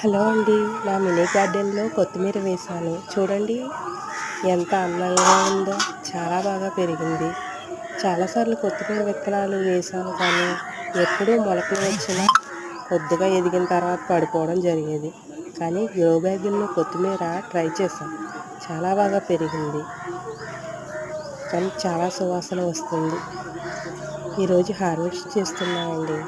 Hello అండి. నా mini గార్డెన్లో కొత్తిమీర వేశాను. చూడండి ఎంత అందంగా ఉందో. చాలా బాగా పెరిగింది. చాలాసార్లు కొత్తిమీర విత్తనాలు వేశాను, కానీ ఎప్పుడూ మొలకలు వచ్చినా కొద్దిగా ఎదిగిన తర్వాత పడిపోవడం జరిగేది. కానీ గ్రో బ్యాగుల్లో కొత్తిమీర ట్రై చేశాను. చాలా బాగా పెరిగింది, కానీ చాలా సువాసన వస్తుంది. ఈరోజు హార్వెస్ట్ చేస్తున్నామండి.